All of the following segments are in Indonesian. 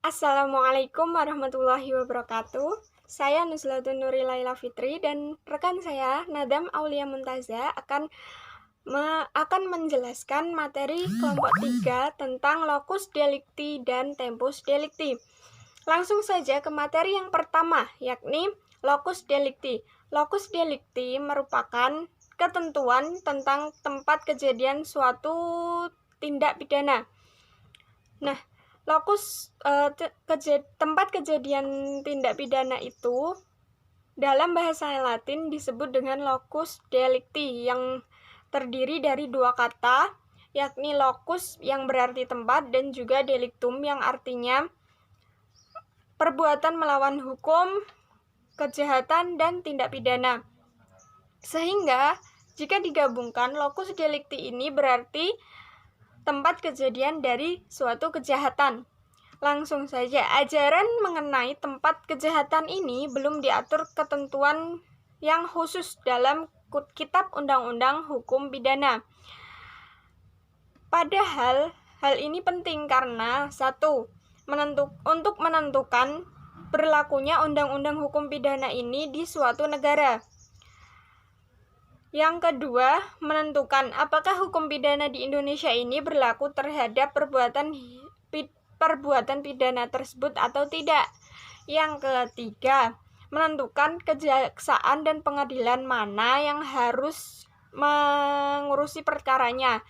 Assalamualaikum warahmatullahi wabarakatuh. Saya Nuzlatun Nuri Laila Fitri dan rekan saya Nadam Aulia Muntaza akan menjelaskan materi kelompok 3 tentang locus delicti dan tempus delicti. Langsung saja ke materi yang pertama, yakni locus delicti. Locus delicti merupakan ketentuan tentang tempat kejadian suatu tindak pidana. Nah, tempat kejadian tindak pidana itu dalam bahasa Latin disebut dengan locus delicti yang terdiri dari dua kata, yakni locus yang berarti tempat dan juga delictum yang artinya perbuatan melawan hukum, kejahatan, dan tindak pidana. Sehingga jika digabungkan, locus delicti ini berarti tempat kejadian dari suatu kejahatan. Langsung saja, ajaran mengenai tempat kejahatan ini belum diatur ketentuan yang khusus dalam Kitab Undang-Undang Hukum Pidana. Padahal hal ini penting karena untuk menentukan berlakunya Undang-Undang Hukum Pidana ini di suatu negara. Yang kedua, menentukan apakah hukum pidana di Indonesia ini berlaku terhadap perbuatan pidana tersebut atau tidak. Yang ketiga, menentukan kejaksaan dan pengadilan mana yang harus mengurusi perkaranya.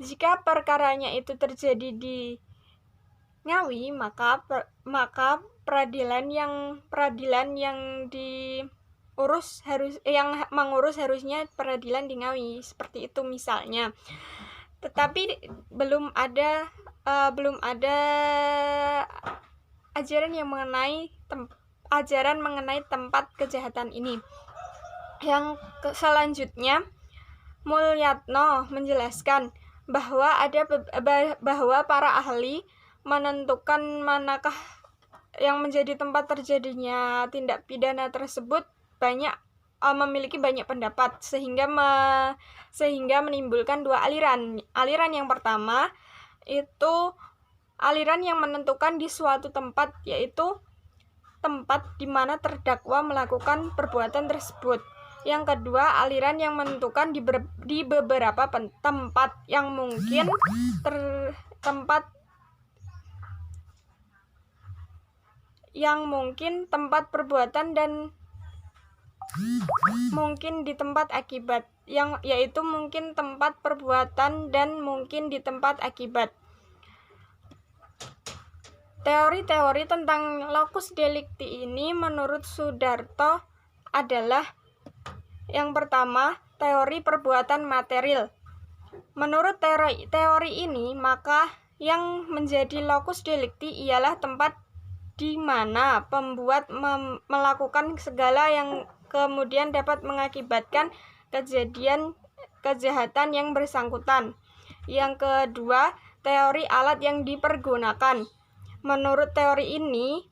Jika perkaranya itu terjadi di Ngawi, maka peradilan yang mengurus harusnya peradilan di Ngawi, seperti itu misalnya. Tetapi belum ada ajaran mengenai tempat kejahatan ini. Yang selanjutnya, Mulyatno menjelaskan bahwa para ahli menentukan manakah yang menjadi tempat terjadinya tindak pidana tersebut memiliki banyak pendapat sehingga menimbulkan dua aliran. Aliran yang pertama itu aliran yang menentukan di suatu tempat, yaitu tempat di mana terdakwa melakukan perbuatan tersebut. Yang kedua, aliran yang menentukan di beberapa tempat yang mungkin tempat perbuatan dan mungkin di tempat akibat, yaitu mungkin tempat perbuatan dan mungkin di tempat akibat. Teori-teori tentang locus delicti ini menurut Sudarto adalah: yang pertama, teori perbuatan material. Menurut teori ini, maka yang menjadi locus delicti ialah tempat di mana pembuat melakukan segala yang kemudian dapat mengakibatkan kejahatan yang bersangkutan. Yang kedua, teori alat yang dipergunakan. Menurut teori ini,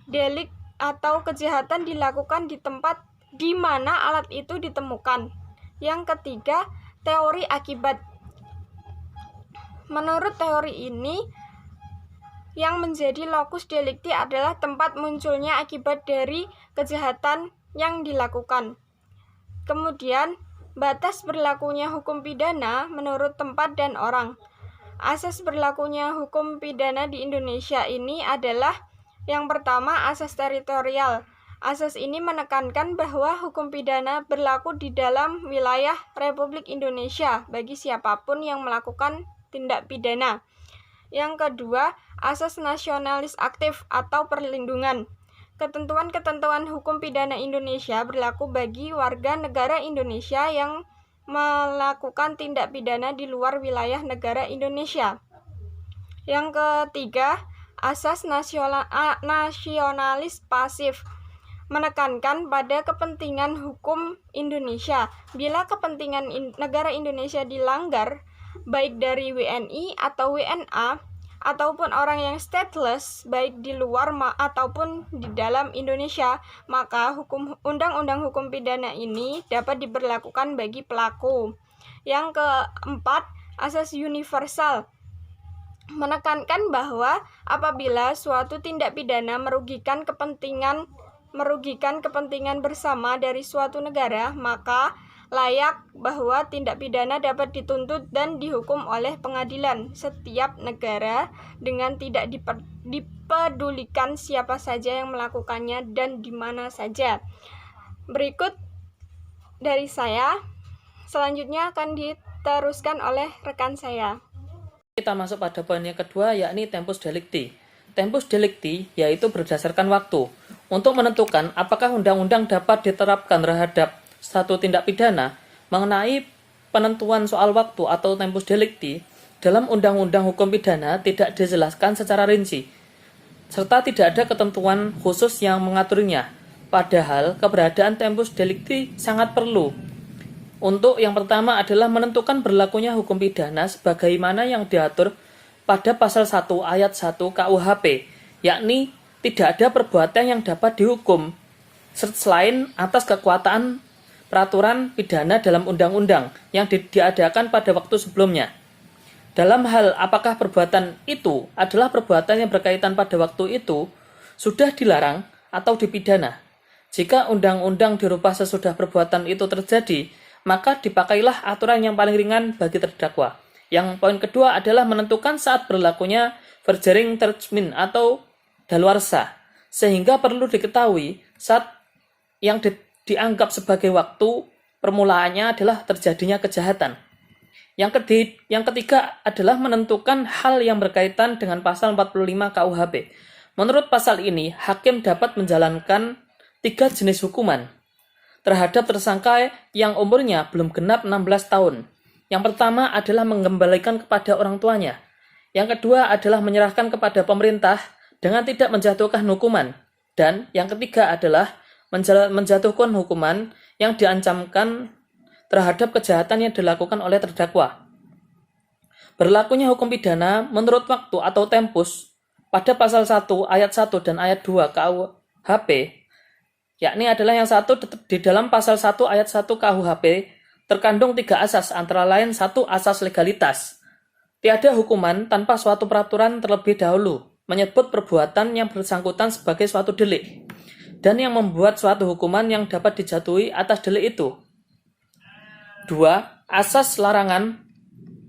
delik atau kejahatan dilakukan di tempat di mana alat itu ditemukan. Yang ketiga, teori akibat. Menurut teori ini, yang menjadi locus delicti adalah tempat munculnya akibat dari kejahatan yang dilakukan. Kemudian, batas berlakunya hukum pidana menurut tempat dan orang. Asas berlakunya hukum pidana di Indonesia ini adalah: yang pertama, asas teritorial. Asas ini menekankan bahwa hukum pidana berlaku di dalam wilayah Republik Indonesia bagi siapapun yang melakukan tindak pidana. Yang kedua, asas nasionalis aktif atau perlindungan. Ketentuan-ketentuan hukum pidana Indonesia berlaku bagi warga negara Indonesia yang melakukan tindak pidana di luar wilayah negara Indonesia. Yang ketiga, asas nasionalis pasif menekankan pada kepentingan hukum Indonesia. Bila kepentingan negara Indonesia dilanggar, baik dari WNI atau WNA ataupun orang yang stateless, baik di luar ataupun di dalam Indonesia, maka undang-undang hukum pidana ini dapat diberlakukan bagi pelaku. Yang keempat, asas universal menekankan bahwa apabila suatu tindak pidana merugikan kepentingan bersama dari suatu negara, maka layak bahwa tindak pidana dapat dituntut dan dihukum oleh pengadilan setiap negara dengan tidak dipedulikan siapa saja yang melakukannya dan di mana saja. Berikut dari saya, selanjutnya akan diteruskan oleh rekan saya. Kita masuk pada poin yang kedua, yakni tempus delicti. Tempus delicti yaitu berdasarkan waktu. Untuk menentukan apakah undang-undang dapat diterapkan terhadap satu tindak pidana, mengenai penentuan soal waktu atau tempus delicti dalam undang-undang hukum pidana tidak dijelaskan secara rinci, serta tidak ada ketentuan khusus yang mengaturnya. Padahal keberadaan tempus delicti sangat perlu. Untuk yang pertama adalah menentukan berlakunya hukum pidana sebagaimana yang diatur pada pasal 1 ayat 1 KUHP, yakni tidak ada perbuatan yang dapat dihukum selain atas kekuatan peraturan pidana dalam undang-undang yang diadakan pada waktu sebelumnya. Dalam hal apakah perbuatan itu adalah perbuatan yang berkaitan pada waktu itu, sudah dilarang atau dipidana. Jika undang-undang dirubah sesudah perbuatan itu terjadi, maka dipakailah aturan yang paling ringan bagi terdakwa. Yang poin kedua adalah menentukan saat berlakunya verjering termin atau daluarsa, sehingga perlu diketahui saat yang dianggap sebagai waktu permulaannya adalah terjadinya kejahatan. Yang ketiga adalah menentukan hal yang berkaitan dengan pasal 45 KUHP. Menurut pasal ini, hakim dapat menjalankan 3 jenis hukuman terhadap tersangka yang umurnya belum genap 16 tahun. Yang pertama adalah mengembalikan kepada orang tuanya. Yang kedua adalah menyerahkan kepada pemerintah dengan tidak menjatuhkan hukuman. Dan yang ketiga adalah menjatuhkan hukuman yang diancamkan terhadap kejahatan yang dilakukan oleh terdakwa. Berlakunya hukum pidana menurut waktu atau tempus pada pasal 1 ayat 1 dan ayat 2 KUHP, yakni adalah yang satu di dalam pasal 1 ayat 1 KUHP terkandung 3 asas, antara lain 1 asas legalitas. Tiada hukuman tanpa suatu peraturan terlebih dahulu menyebut perbuatan yang bersangkutan sebagai suatu delik dan yang membuat suatu hukuman yang dapat dijatuhi atas delik itu. 2. Asas larangan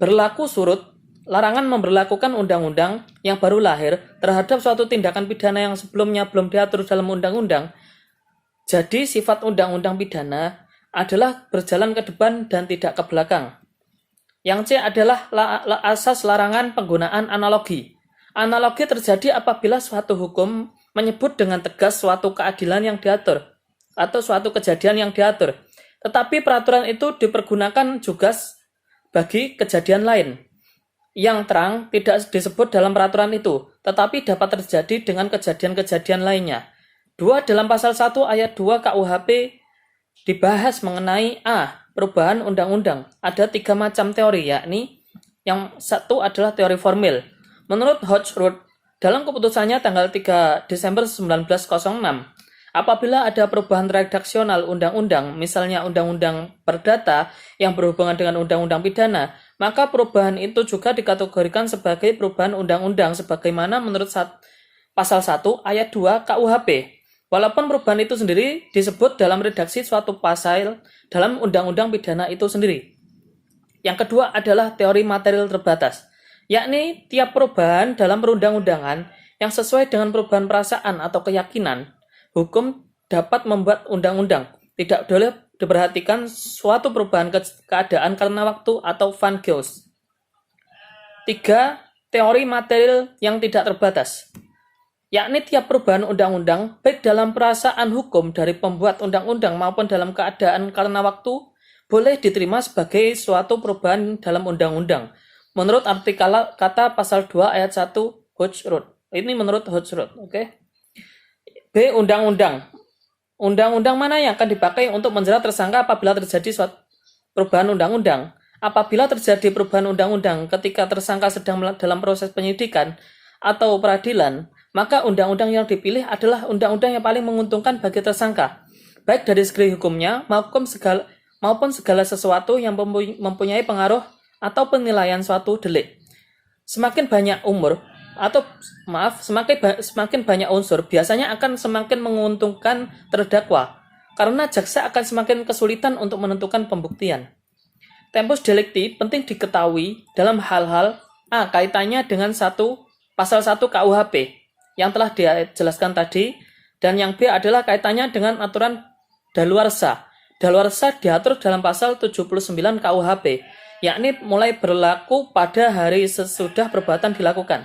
berlaku surut. Larangan memberlakukan undang-undang yang baru lahir terhadap suatu tindakan pidana yang sebelumnya belum diatur dalam undang-undang. Jadi sifat undang-undang pidana adalah berjalan ke depan dan tidak ke belakang. Yang C adalah asas larangan penggunaan analogi. Analogi terjadi apabila suatu hukum menyebut dengan tegas suatu keadilan yang diatur atau suatu kejadian yang diatur, tetapi peraturan itu dipergunakan juga bagi kejadian lain yang terang tidak disebut dalam peraturan itu, tetapi dapat terjadi dengan kejadian-kejadian lainnya. 2. Dalam pasal 1 ayat 2 KUHP dibahas mengenai A. Perubahan undang-undang. Ada 3 macam teori, yakni yang satu adalah teori formil. Menurut Hochrodt, dalam keputusannya tanggal 3 Desember 1906, apabila ada perubahan redaksional undang-undang, misalnya undang-undang perdata yang berhubungan dengan undang-undang pidana, maka perubahan itu juga dikategorikan sebagai perubahan undang-undang sebagaimana menurut pasal 1 ayat 2 KUHP. Walaupun perubahan itu sendiri disebut dalam redaksi suatu pasal dalam undang-undang pidana itu sendiri. Yang kedua adalah teori material terbatas, yakni tiap perubahan dalam perundang-undangan yang sesuai dengan perubahan perasaan atau keyakinan, hukum dapat membuat undang-undang. Tidak boleh diperhatikan suatu perubahan keadaan karena waktu atau van Gogh. 3. Teori material yang tidak terbatas, yakni tiap perubahan undang-undang, baik dalam perasaan hukum dari pembuat undang-undang maupun dalam keadaan karena waktu, boleh diterima sebagai suatu perubahan dalam undang-undang. Menurut artikel kata pasal 2 ayat 1 Hochrodt. Ini menurut Hochrodt, oke? B. Undang-undang. Undang-undang mana yang akan dipakai untuk menjerat tersangka apabila terjadi suatu perubahan undang-undang? Apabila terjadi perubahan undang-undang ketika tersangka sedang dalam proses penyidikan atau peradilan, maka undang-undang yang dipilih adalah undang-undang yang paling menguntungkan bagi tersangka, baik dari segi hukumnya maupun segala sesuatu yang mempunyai pengaruh atau penilaian suatu delik. Semakin banyak semakin banyak unsur biasanya akan semakin menguntungkan terdakwa karena jaksa akan semakin kesulitan untuk menentukan pembuktian. Tempus delicti penting diketahui dalam hal-hal A. Kaitannya dengan pasal 1 KUHP yang telah dijelaskan tadi, dan yang B adalah kaitannya dengan aturan daluarsa. Daluarsa diatur dalam pasal 79 KUHP, yakni mulai berlaku pada hari sesudah perbuatan dilakukan.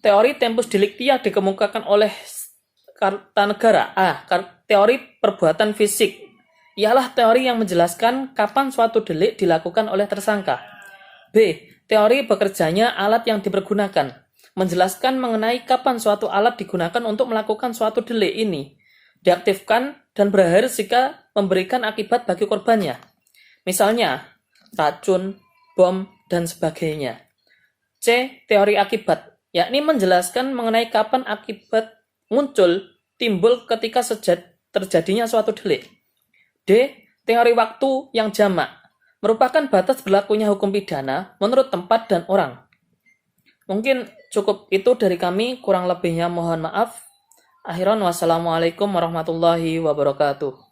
Teori tempus delicti yang dikemukakan oleh Kartanegara. A. Teori perbuatan fisik ialah teori yang menjelaskan kapan suatu delik dilakukan oleh tersangka. B. Teori bekerjanya alat yang dipergunakan, menjelaskan mengenai kapan suatu alat digunakan untuk melakukan suatu delik ini, diaktifkan dan berakhir jika memberikan akibat bagi korbannya. Misalnya, racun, bom, dan sebagainya. C. Teori akibat, yakni menjelaskan mengenai kapan akibat timbul ketika terjadinya suatu delik. D. Teori waktu yang jamak, merupakan batas berlakunya hukum pidana menurut tempat dan orang. Mungkin cukup itu dari kami, kurang lebihnya mohon maaf. Akhiran wassalamualaikum warahmatullahi wabarakatuh.